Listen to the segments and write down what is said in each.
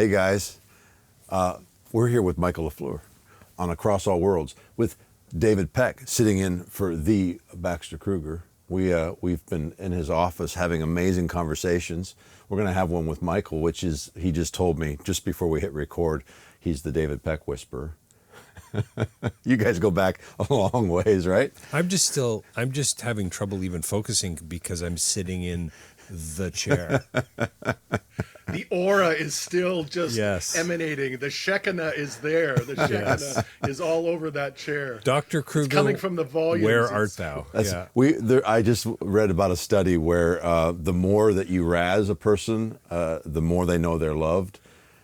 Hey guys, we're here with Michael Lafleur on Across All Worlds with David Peck sitting in for the Baxter Kruger. We've been in his office having amazing conversations. We're going to have one with Michael, which is, he just told me just before we hit record, he's the David Peck whisperer. You guys go back a long ways, right? I'm just having trouble even focusing because I'm sitting in the chair. The aura is still just Yes. emanating. The Shekinah is there. The Shekinah is all over that chair. Dr. Kruger, It's coming from the volumes. where art thou? I just read about a study where the more that you razz a person, the more they know they're loved.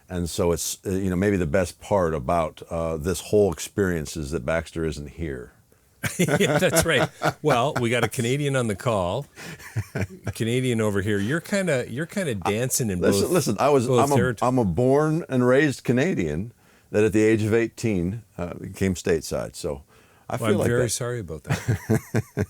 And so it's, maybe the best part about this whole experience is that Baxter isn't here. Yeah, that's right. Well, we got a Canadian on the call. Canadian over here. You're kind of dancing in both. Listen. I'm a born and raised Canadian that at the age of 18 became stateside. So I feel I'm like very sorry about that.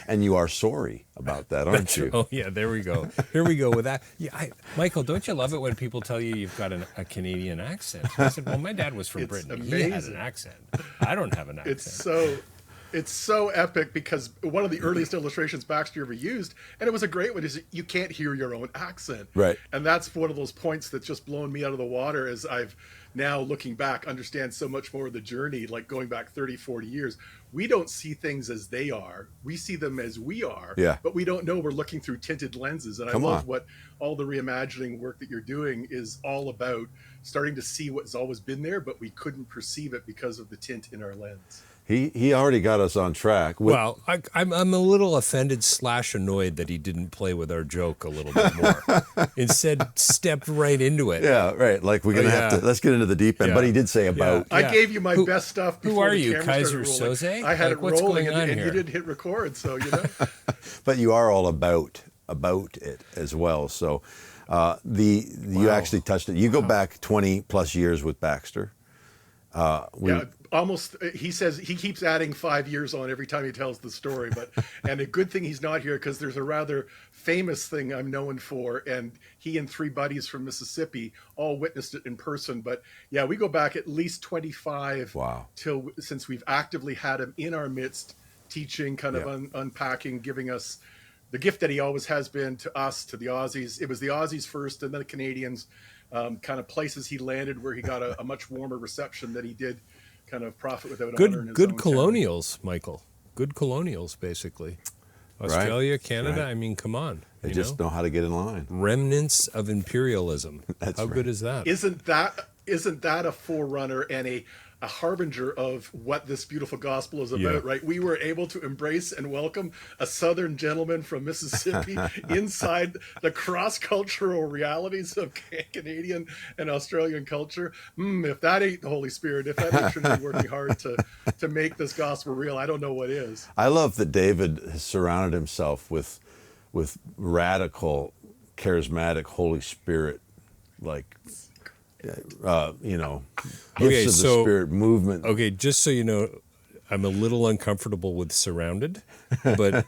And you are sorry about that, aren't you? Oh yeah, there we go. Here we go with that. Yeah, Michael, don't you love it when people tell you you've got a Canadian accent? I said, well, my dad was from Britain. Amazing. He has an accent. I don't have an accent. It's so epic because one of the earliest illustrations Baxter ever used, and it was a great one, is you can't hear your own accent. Right. And that's one of those points that's just blown me out of the water as I've now, looking back, understand so much more of the journey, like going back 30, 40 years. We don't see things as they are. We see them as we are. Yeah. But we don't know we're looking through tinted lenses. And I love what all the reimagining work that you're doing is all about, starting to see what's always been there, but we couldn't perceive it because of the tint in our lens. He already got us on track. Well, I'm a little offended / annoyed that he didn't play with our joke a little bit more. Instead, stepped right into it. Yeah, right. Like we're gonna have to. Let's get into the deep end. Yeah. But he did say about. I gave you my best stuff before who are the you, camera Kaiser started rolling. Soze? I had Like, it what's rolling, going on and here? you didn't hit record, so But you are all about it as well. So you actually touched it. You go back 20 plus years with Baxter. Almost. He says he keeps adding 5 years on every time he tells the story. But and a good thing he's not here, because there's a rather famous thing I'm known for, and he and 3 buddies from Mississippi all witnessed it in person. But yeah, we go back at least 25. Wow. Since we've actively had him in our midst, teaching, kind of unpacking, giving us the gift that he always has been to us, to the Aussies. It was the Aussies first, and then the Canadians. Kind of places he landed where he got a much warmer reception than he did kind of profit without honor in his Good own colonials, town. Michael. Good colonials, basically. Australia, right. Canada, right. I mean, come on. They just know how to get in line. Remnants of imperialism. How good is that? Isn't that a forerunner and a harbinger of what this beautiful gospel is about, right? We were able to embrace and welcome a Southern gentleman from Mississippi inside the cross-cultural realities of Canadian and Australian culture. If that ain't the Holy Spirit, if that ain't Trinity working hard to make this gospel real, I don't know what is. I love that David has surrounded himself with radical, charismatic Holy Spirit, like, gifts of the Spirit movement. Okay, just so you know, I'm a little uncomfortable with surrounded, but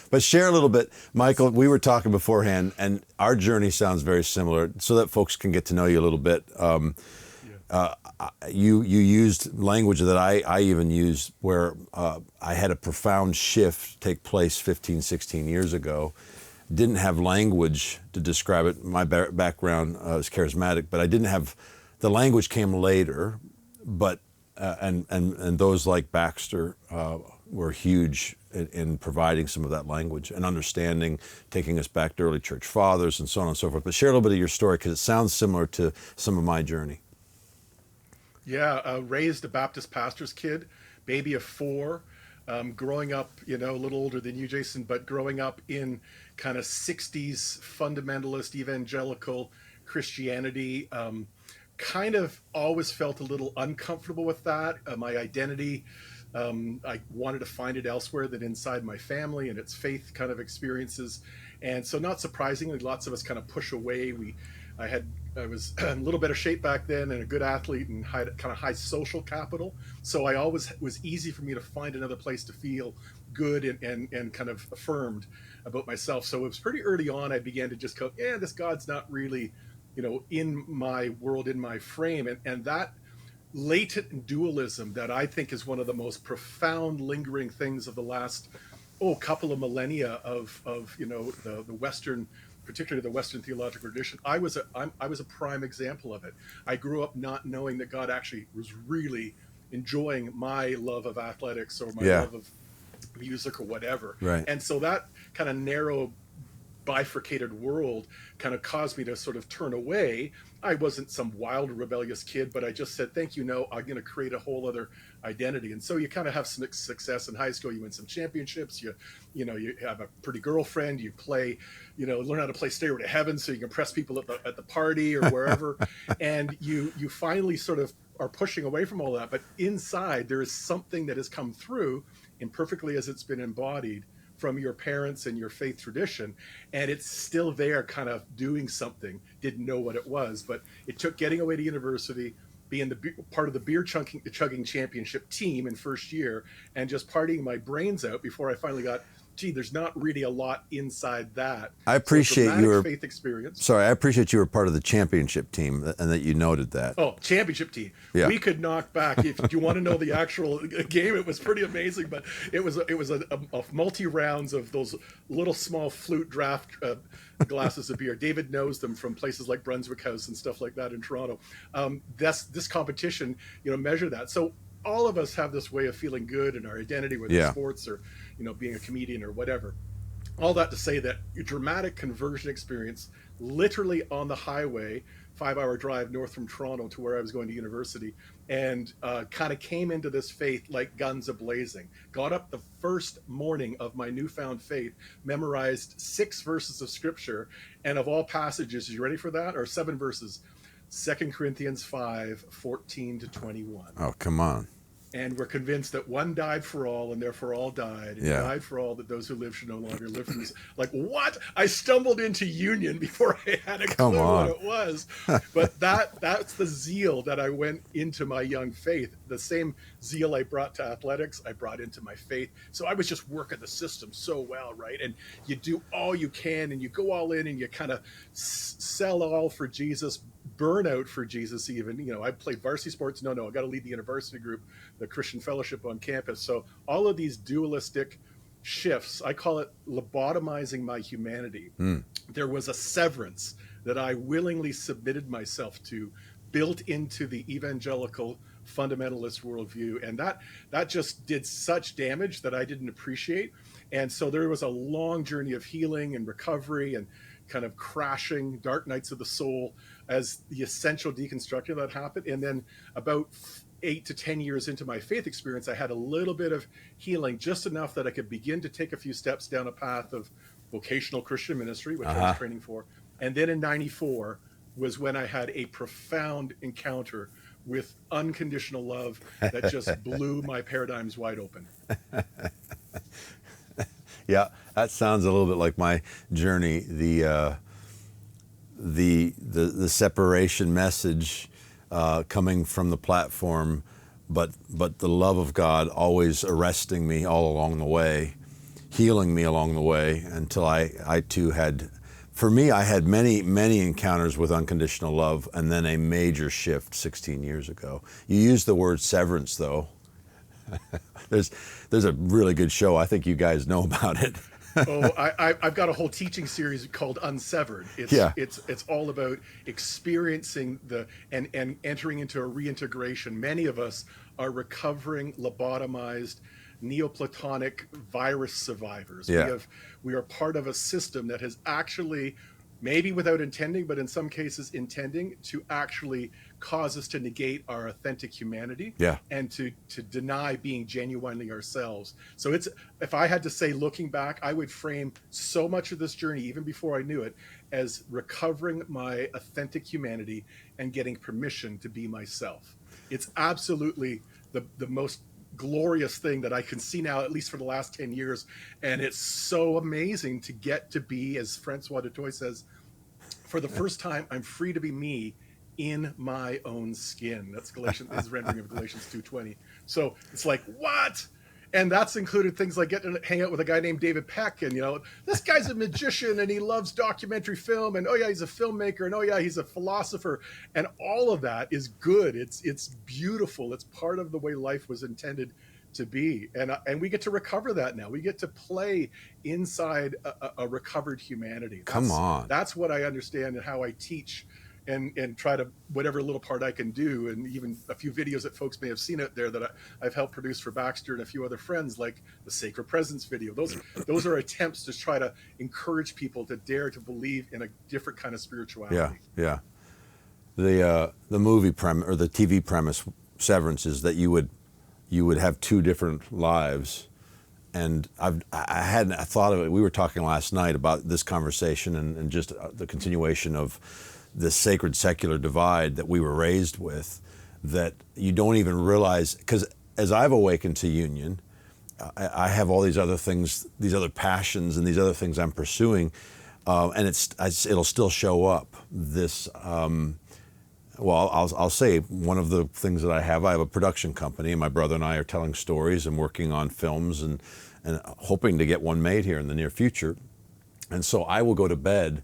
But share a little bit, Michael. We were talking beforehand, and our journey sounds very similar, so that folks can get to know you a little bit. You used language that I even used, where I had a profound shift take place 15, 16 years ago. Didn't have language to describe it. My background is charismatic, but I didn't have, the language came later, but and those like Baxter were huge in providing some of that language and understanding, taking us back to early church fathers and so on and so forth. But share a little bit of your story, because it sounds similar to some of my journey. Yeah, raised a Baptist pastor's kid, baby of 4. Growing up, a little older than you, Jason, but growing up in kind of 60s fundamentalist evangelical Christianity, kind of always felt a little uncomfortable with that. My identity, I wanted to find it elsewhere than inside my family and its faith kind of experiences. And so not surprisingly, lots of us kind of push away. I was in a little bit of shape back then and a good athlete and kind of high social capital. So I always was easy for me to find another place to feel good and kind of affirmed about myself. So it was pretty early on I began to just go, this God's not really in my world, in my frame. And that latent dualism that I think is one of the most profound lingering things of the last couple of millennia of the Western, particularly the Western theological tradition. I was a prime example of it. I grew up not knowing that God actually was really enjoying my love of athletics or my love of music or whatever. Right. And so that kind of narrow bifurcated world kind of caused me to sort of turn away. I wasn't some wild rebellious kid, but I just said, thank you, no, I'm going to create a whole other identity. And so you kind of have some success in high school. You win some championships. You have a pretty girlfriend. You play, learn how to play Stairway to Heaven so you can impress people at the party or wherever. And you finally sort of are pushing away from all that. But inside there is something that has come through imperfectly as it's been embodied from your parents and your faith tradition, and it's still there, kind of doing something. Didn't know what it was, but it took getting away to university, being part of the beer chugging championship team in first year, and just partying my brains out before I finally got, there's not really a lot inside that. I appreciate your faith experience. Sorry, I appreciate you were part of the championship team and that you noted that. Oh, championship team. Yeah. We could knock back. If you want to know the actual game, it was pretty amazing, but it was a multi rounds of those little small flute draft glasses of beer. David knows them from places like Brunswick House and stuff like that in Toronto. This competition, measure that. So all of us have this way of feeling good in our identity, whether it's sports or being a comedian or whatever. All that to say that a dramatic conversion experience, literally on the highway, 5-hour drive north from Toronto to where I was going to university, and kind of came into this faith like guns a-blazing. Got up the first morning of my newfound faith, memorized 6 verses of scripture, and of all passages, you ready for that? Or 7 verses. 2 Corinthians 5:14-21. Oh, come on. And we're convinced that one died for all, and therefore all died. And died for all, that those who live should no longer live for themselves. Like, what? I stumbled into union before I had a clue what it was. But that's the zeal that I went into my young faith. The same zeal I brought to athletics, I brought into my faith. So I was just working the system so well, right? And you do all you can, and you go all in, and you kind of sell all for Jesus, burnout for Jesus even. I played varsity sports. No, I got to lead the university group, the Christian fellowship on campus. So all of these dualistic shifts, I call it lobotomizing my humanity. There was a severance that I willingly submitted myself to, built into the evangelical fundamentalist worldview. And that just did such damage that I didn't appreciate. And so there was a long journey of healing and recovery and kind of crashing, dark nights of the soul, as the essential deconstruction that happened. And then about 8 to 10 years into my faith experience, I had a little bit of healing, just enough that I could begin to take a few steps down a path of vocational Christian ministry, which I was training for. And then in 94 was when I had a profound encounter with unconditional love that just blew my paradigms wide open. Yeah, that sounds a little bit like my journey. The separation message coming from the platform, but the love of God always arresting me all along the way, healing me along the way, until I too had, for me, I had many encounters with unconditional love, and then a major shift 16 years ago. You used the word severance, though. There's a really good show. I think you guys know about it. I've got a whole teaching series called Unsevered. It's all about experiencing and entering into a reintegration. Many of us are recovering, lobotomized, Neoplatonic virus survivors. We are part of a system that has actually, maybe without intending, but in some cases intending, to actually cause us to negate our authentic humanity and to deny being genuinely ourselves. So if I had to say, looking back, I would frame so much of this journey, even before I knew it, as recovering my authentic humanity and getting permission to be myself. It's absolutely the most glorious thing that I can see now, at least for the last 10 years. And it's so amazing to get to be, as Francois Dutoit says, for the first time, I'm free to be me in my own skin. That's Galatians, his rendering of Galatians 2:20. So it's like, what? And that's included things like getting to hang out with a guy named David Peck, and this guy's a magician and he loves documentary film, and oh yeah, he's a filmmaker, and oh yeah, he's a philosopher, and all of that is good. It's beautiful. It's part of the way life was intended to be, and we get to recover that now. We get to play inside a recovered humanity. Come on, that's what I understand and how I teach. And try to, whatever little part I can do, and even a few videos that folks may have seen out there that I've helped produce for Baxter and a few other friends, like the Sacred Presence video. Those are attempts to try to encourage people to dare to believe in a different kind of spirituality. Yeah. The movie premise or the TV premise, Severance, is that you would have two different lives. And I hadn't thought of it. We were talking last night about this conversation and just the continuation of this sacred secular divide that we were raised with, that you don't even realize, because as I've awakened to union, I have all these other things, these other passions and these other things I'm pursuing, and it'll still show up. This, I'll say one of the things that I have a production company, and my brother and I are telling stories and working on films and hoping to get one made here in the near future. And so I will go to bed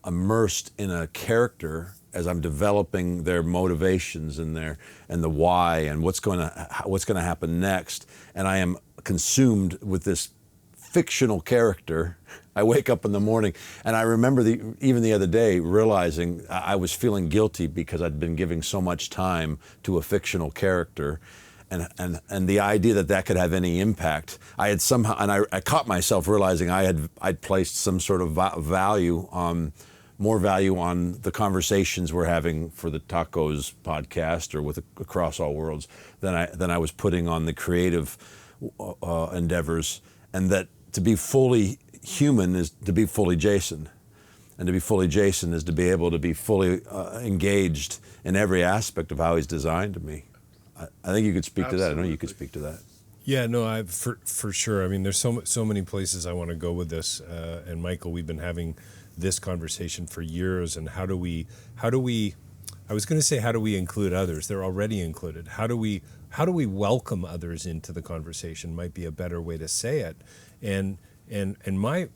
immersed in a character as I'm developing their motivations and the why and what's going to happen next, and I am consumed with this fictional character. I wake up in the morning, and I remember even the other day realizing I was feeling guilty because I'd been giving so much time to a fictional character. And the idea that could have any impact, I had somehow, and I caught myself realizing I'd placed some sort of more value on the conversations we're having for the Tacos podcast or with Across All Worlds than I was putting on the creative endeavors, and that to be fully human is to be fully Jason, and to be fully Jason is to be able to be fully engaged in every aspect of how he's designed me. I think you could speak to that. I know you could speak to that. Yeah, no, for sure. I mean, there's so many places I want to go with this. And Michael, we've been having this conversation for years. And how do we? I was going to say, how do we include others? They're already included. How do we welcome others into the conversation? Might be a better way to say it. And my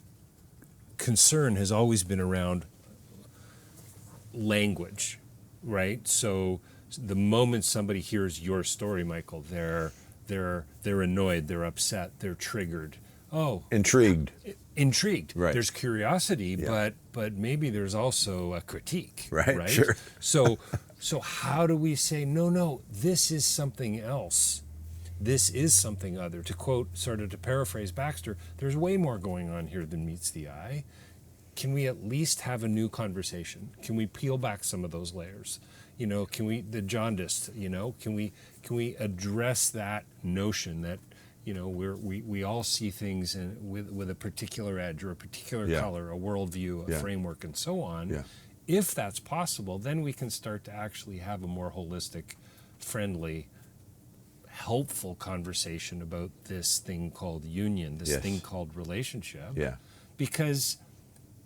concern has always been around language, right? So the moment somebody hears your story, Michael, they're annoyed, they're upset, they're triggered. Oh, intrigued. Right. There's curiosity, yeah. but maybe there's also a critique. Right. Sure. So how do we say no? This is something else. This is something other. To quote, sort of to paraphrase Baxter, there's way more going on here than meets the eye. Can we at least have a new conversation? Can we peel back some of those layers? Can we, the jaundiced, can we address that notion that, we all see things with a particular edge or a particular color, a worldview, a framework, and so on. Yeah. If that's possible, then we can start to actually have a more holistic, friendly, helpful conversation about this thing called union, this thing called relationship. Yeah. Because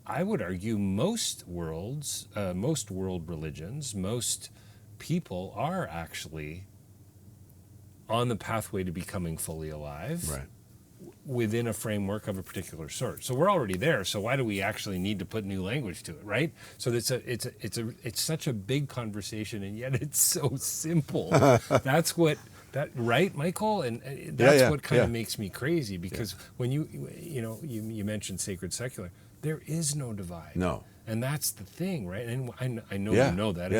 I would argue most world religions, most people are actually on the pathway to becoming fully alive, right, within a framework of a particular sort. So we're already there. So why do we actually need to put new language to it, right? So it's such a big conversation, and yet it's so simple. Right, Michael? And that's what kind of makes me crazy, because when you mentioned sacred secular, there is no divide. No. And that's the thing, right? And I know you know that.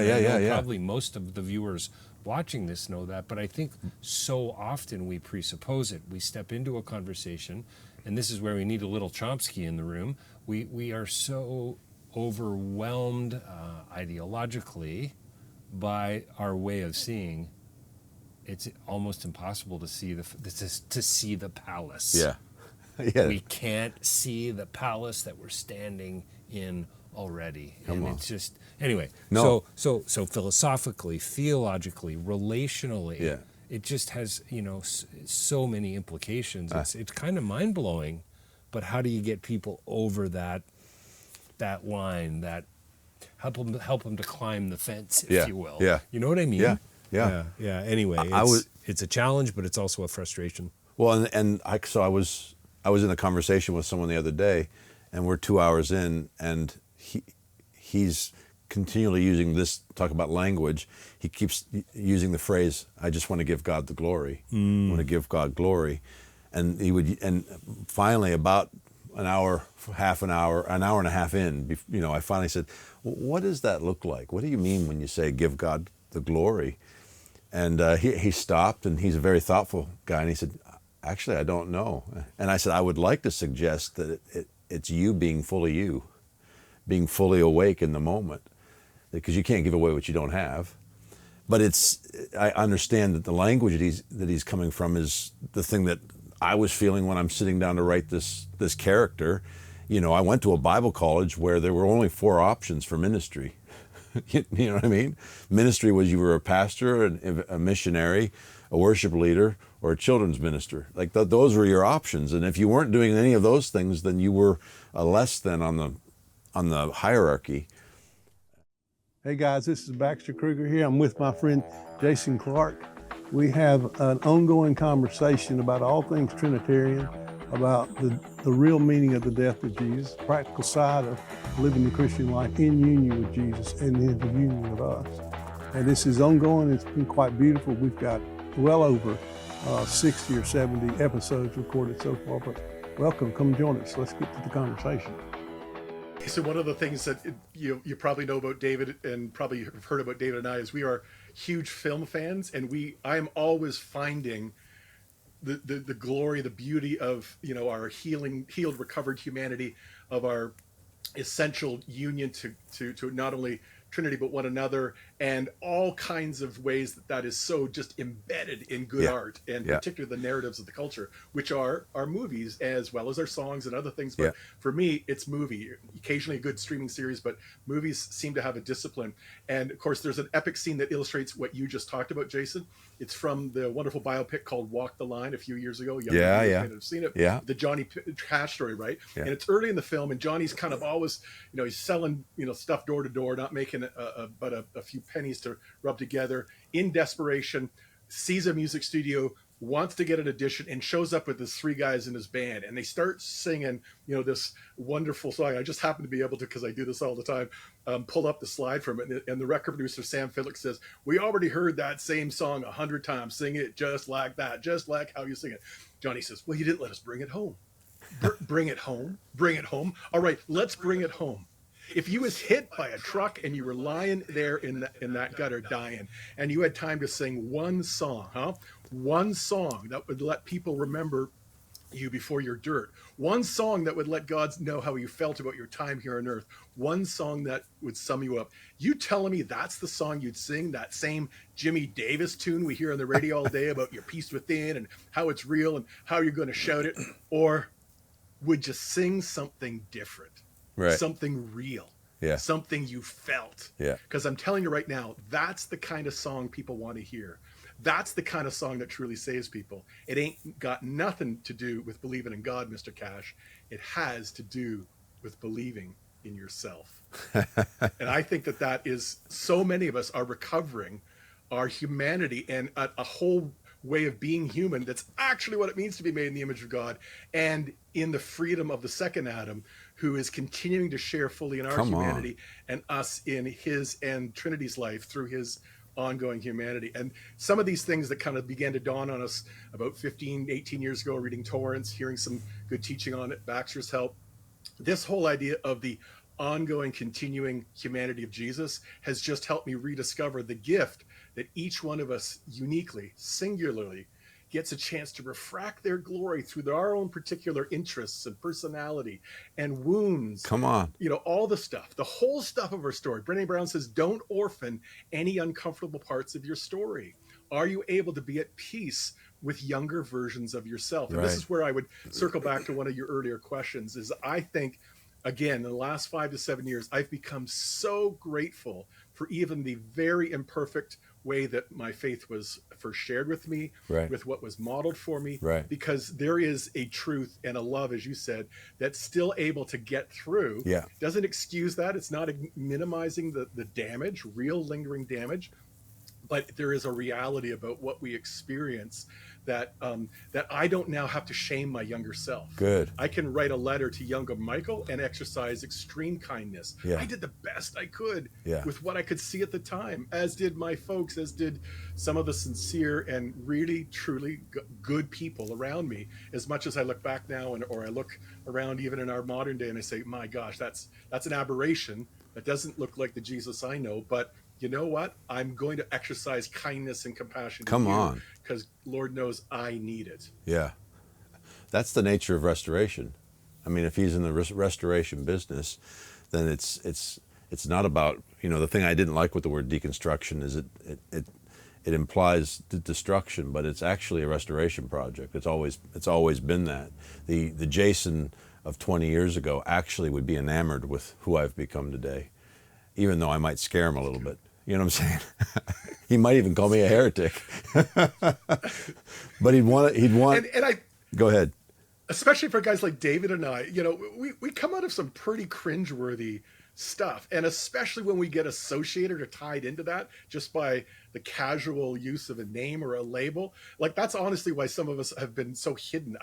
Probably most of the viewers watching this know that. But I think so often we presuppose it. We step into a conversation, and this is where we need a little Chomsky in the room. We are so overwhelmed ideologically by our way of seeing. It's almost impossible to see the palace. Yeah. We can't see the palace that we're standing in already. It's just, anyway. No. So philosophically, theologically, relationally, it just has so many implications. It's kind of mind blowing, but how do you get people over that line? That help them to climb the fence, if you will. Yeah. You know what I mean? Yeah. Anyway, it's a challenge, but it's also a frustration. Well, so I was in a conversation with someone the other day, and we're 2 hours in, and he's continually using this, talk about language. He keeps using the phrase, "I just want to give God the glory. I want to give God glory," and finally, about an hour, an hour and a half in, I finally said, "What does that look like? What do you mean when you say give God the glory?" And he stopped, and he's a very thoughtful guy, and he said, "Actually, I don't know." And I said, "I would like to suggest that it's you being fully awake in the moment, because you can't give away what you don't have." But I understand that the language that he's coming from is the thing that I was feeling when I'm sitting down to write this character. I went to a Bible college where there were only 4 options for ministry. You know what I mean? Ministry was you were a pastor, a missionary, a worship leader, or a children's minister. Like those were your options. And if you weren't doing any of those things, then you were less than on the hierarchy. Hey guys, this is Baxter Kruger here. I'm with my friend Jason Clark. We have an ongoing conversation about all things Trinitarian, about the real meaning of the death of Jesus, practical side of living the Christian life in union with Jesus and in the union with us. And this is ongoing. It's been quite beautiful. We've got well over 60 or 70 episodes recorded so far, but welcome, come join us. Let's get to the conversation. So one of the things that you probably know about David, and probably have heard about David and I, is we are huge film fans, and I am always finding the glory, the beauty of our healed, recovered humanity, of our essential union to not only Trinity but one another, and all kinds of ways that is so just embedded in good art, and particularly the narratives of the culture, which are our movies as well as our songs and other things. But for me, it's movie. Occasionally a good streaming series, but movies seem to have a discipline. And of course, there's an epic scene that illustrates what you just talked about, Jason. It's from the wonderful biopic called Walk the Line a few years ago. Younger viewers may have seen it. Yeah. The Johnny Cash story, right? Yeah. And it's early in the film, and Johnny's kind of always, he's selling, stuff door to door, not making but a few pennies to rub together. In desperation, sees a music studio, wants to get an audition, and shows up with his 3 guys in his band, and they start singing, this wonderful song. I just happen to be able to, because I do this all the time, pull up the slide from it, and the record producer Sam Phillips says, "We already heard that same song 100 times. Sing it just like that, just like how you sing it." Johnny says, "Well, you didn't let us bring it home." Bring it home. Bring it home. All right, let's bring it home. If you was hit by a truck and you were lying there in that gutter dying, and you had time to sing one song, one song that would let people remember you before your dirt, one song that would let God know how you felt about your time here on earth, one song that would sum you up, you telling me that's the song you'd sing, that same Jimmy Davis tune we hear on the radio all day about your peace within and how it's real and how you're going to shout it? Or would you sing something different? Right. Something real, something you felt. Because I'm telling you right now, that's the kind of song people want to hear. That's the kind of song that truly saves people. It ain't got nothing to do with believing in God, Mr. Cash. It has to do with believing in yourself. And I think that is, so many of us are recovering our humanity and a whole way of being human that's actually what it means to be made in the image of God, and in the freedom of the second Adam, who is continuing to share fully in our humanity and us in his and Trinity's life through his ongoing humanity. And some of these things that kind of began to dawn on us about 15, 18 years ago, reading Torrance, hearing some good teaching on it, Baxter's help, this whole idea of the ongoing, continuing humanity of Jesus has just helped me rediscover the gift that each one of us uniquely, singularly, gets a chance to refract their glory through our own particular interests and personality and wounds. Come on. All the stuff, the whole stuff of our story. Brené Brown says, don't orphan any uncomfortable parts of your story. Are you able to be at peace with younger versions of yourself? And this is where I would circle back to one of your earlier questions, is I think, again, in the last 5 to 7 years, I've become so grateful for even the very imperfect way that my faith was first shared with me, with what was modeled for me, because there is a truth and a love, as you said, that's still able to get through. Doesn't excuse that. It's not minimizing the damage, real lingering damage, but there is a reality about what we experience that I don't now have to shame my younger self. Good. I can write a letter to younger Michael and exercise extreme kindness. Yeah. I did the best I could Yeah. with what I could see at the time, as did my folks, as did some of the sincere and really, truly good people around me. As much as I look back now, or I look around even in our modern day and I say, my gosh, that's an aberration. That doesn't look like the Jesus I know, but you know what? I'm going to exercise kindness and compassion. Come on. Because Lord knows I need it. Yeah. That's the nature of restoration. I mean, if he's in the restoration business, then it's not about, the thing I didn't like with the word deconstruction is it implies destruction, but it's actually a restoration project. It's always been that. The Jason of 20 years ago actually would be enamored with who I've become today, even though I might scare him a little bit. You know what I'm saying? He might even call me a heretic. But he'd want. And I Go ahead. Especially for guys like David and I, we come out of some pretty cringeworthy stuff, and especially when we get associated or tied into that just by the casual use of a name or a label. Like, that's honestly why some of us have been so hidden.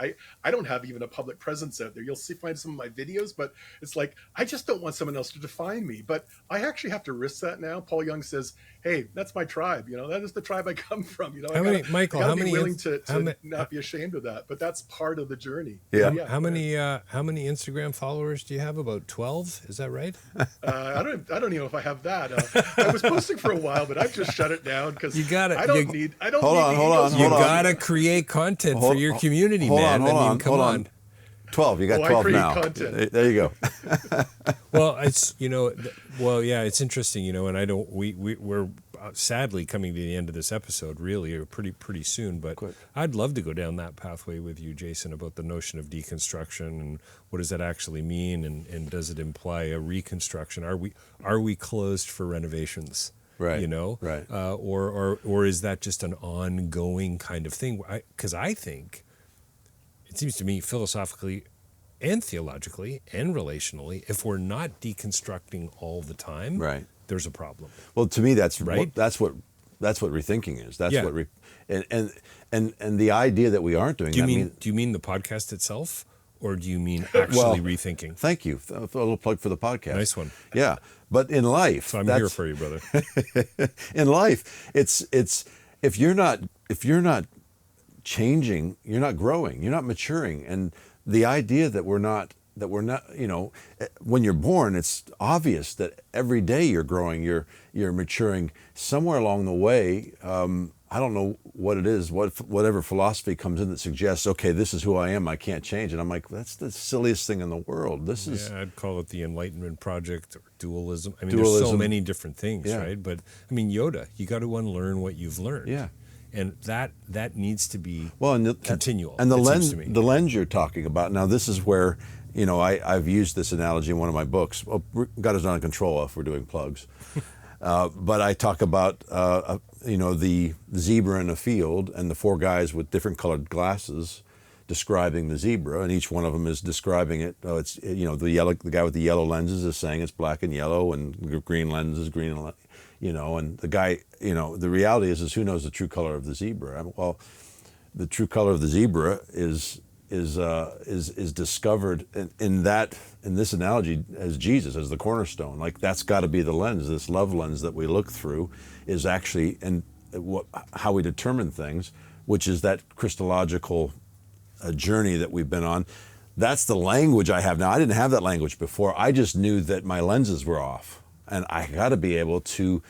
I don't have even a public presence out there. You'll find some of my videos, but it's like, I just don't want someone else to define me. But I actually have to risk that now. Paul Young says, hey, that's my tribe. That is the tribe I come from. How many willing to not be ashamed of that, but that's part of the journey. Yeah. How many Instagram followers do you have? About 12? Is that right? I don't even know if I have that. I was posting for a while, but I've just shut it down because You got it. I don't need. Hold on. You gotta create content for your community, man. Come on. 12. You got I 12 create now. content. There you go. Well, it's it's interesting, and we're sadly coming to the end of this episode, really, or pretty soon. But Quick. I'd love to go down that pathway with you, Jason, about the notion of deconstruction and what does that actually mean, and does it imply a reconstruction? Are we closed for renovations? Right. Right. Or is that just an ongoing kind of thing? Because I think it seems to me philosophically and theologically and relationally, if we're not deconstructing all the time, Right. there's a problem. Well, to me, that's Right? that's what rethinking is. That's Yeah. what and the idea that we aren't doing. Do that you mean the podcast itself, or do you mean actually rethinking? Thank you. A little plug for the podcast. Nice one. Yeah, but in life, So I'm here for you, brother. in life, it's if you're not changing, you're not growing, you're not maturing, and the idea that we're not, when you're born, it's obvious that every day you're growing, you're maturing. Somewhere along the way, I don't know what it is, whatever philosophy comes in that suggests, okay, this is who I am, I can't change. And I'm like, that's the silliest thing in the world. Yeah, I'd call it the Enlightenment Project or dualism. I mean, there's so many different things, Yeah. right? But I mean, Yoda, you got to unlearn what you've learned. Yeah. And that needs to be continual. And the it lens, seems to me. the lens you're talking about. Now, this is where, I've used this analogy in one of my books. Well, God is not in control if we're doing plugs. But I talk about, the zebra in a field and the four guys with different colored glasses describing the zebra, and each one of them is describing it. The guy with the yellow lenses is saying it's black and yellow, and the green lens is green and and the guy, the reality is who knows the true color of the zebra? Well, the true color of the zebra is discovered in this analogy as Jesus, as the cornerstone. Like, that's got to be the lens. This love lens that we look through is actually how we determine things, which is that Christological journey that we've been on. That's the language I have now. I didn't have that language before. I just knew that my lenses were off. And I got to be able to,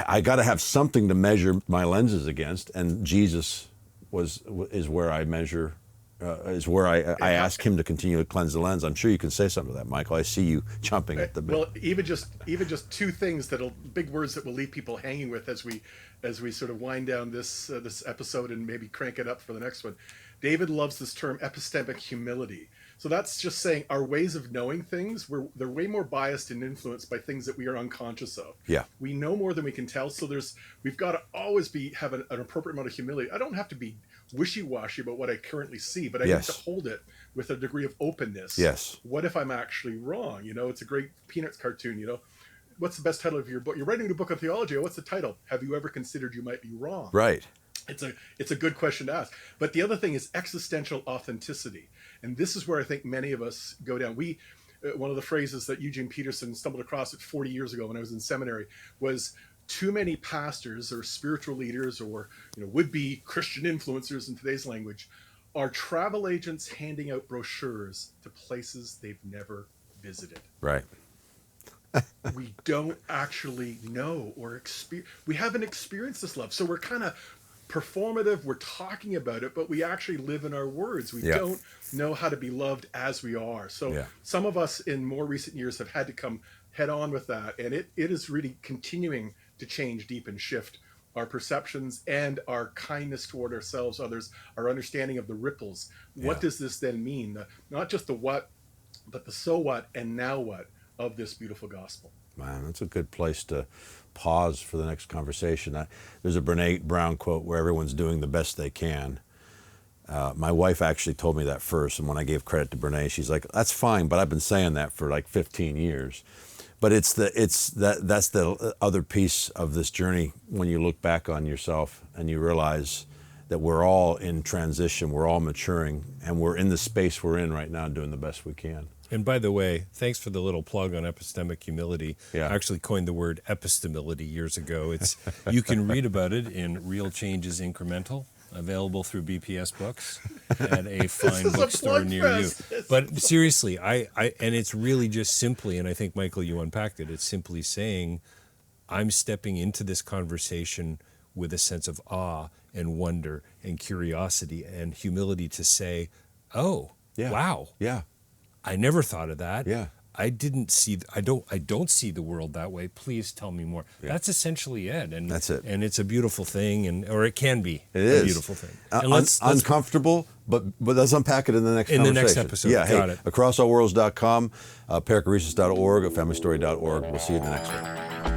I got to have something to measure my lenses against. And Jesus is where I measure, is where I ask him to continue to cleanse the lens. I'm sure you can say something to that, Michael. I see you chomping at the bit. Well, even just two things big words that will leave people hanging with as we sort of wind down this episode and maybe crank it up for the next one. David loves this term epistemic humility. So that's just saying our ways of knowing things, they're way more biased and influenced by things that we are unconscious of. Yeah. We know more than we can tell. So we've got to always have an appropriate amount of humility. I don't have to be wishy-washy about what I currently see, but I need to hold it with a degree of openness. Yes. What if I'm actually wrong? It's a great Peanuts cartoon, What's the best title of your book? You're writing a book of theology. What's the title? Have you ever considered you might be wrong? Right. It's a good question to ask. But the other thing is existential authenticity, and this is where I think many of us go down. One of the phrases that Eugene Peterson stumbled across it 40 years ago when I was in seminary was, too many pastors or spiritual leaders or would-be Christian influencers in today's language are travel agents handing out brochures to places they've never visited. Right. We don't actually know or experience. We haven't experienced this love, so we're kind of performative. We're talking about it, but we actually live in our words. We don't know how to be loved as we are. So some of us in more recent years have had to come head on with that, and it is really continuing to change, deepen, shift our perceptions and our kindness toward ourselves, others, our understanding of the ripples. What does this then mean? Not just the what, but the so what and now what of this beautiful gospel. Man, that's a good place to pause for the next conversation. There's a Brene Brown quote where everyone's doing the best they can. My wife actually told me that first, and when I gave credit to Brene, she's like, "That's fine, but I've been saying that for like 15 years." But that's the other piece of this journey when you look back on yourself and you realize that we're all in transition, we're all maturing, and we're in the space we're in right now doing the best we can. And by the way, thanks for the little plug on epistemic humility. Yeah. I actually coined the word epistemility years ago. You can read about it in Real Change is Incremental, available through BPS Books at a fine bookstore near you. But seriously, and it's really just simply, and I think, Michael, you unpacked it, it's simply saying, I'm stepping into this conversation with a sense of awe and wonder and curiosity and humility to say, oh, wow. Yeah. I never thought of that. Yeah. I don't see the world that way. Please tell me more. Yeah. That's essentially it. And that's it. And it's a beautiful thing, or it can be a beautiful thing. And let's uncomfortable, but let's unpack it in the next conversation. The next episode. Yeah, Got it. AcrossAllWorlds.com, perichoresis.org, familystory.org. We'll see you in the next one.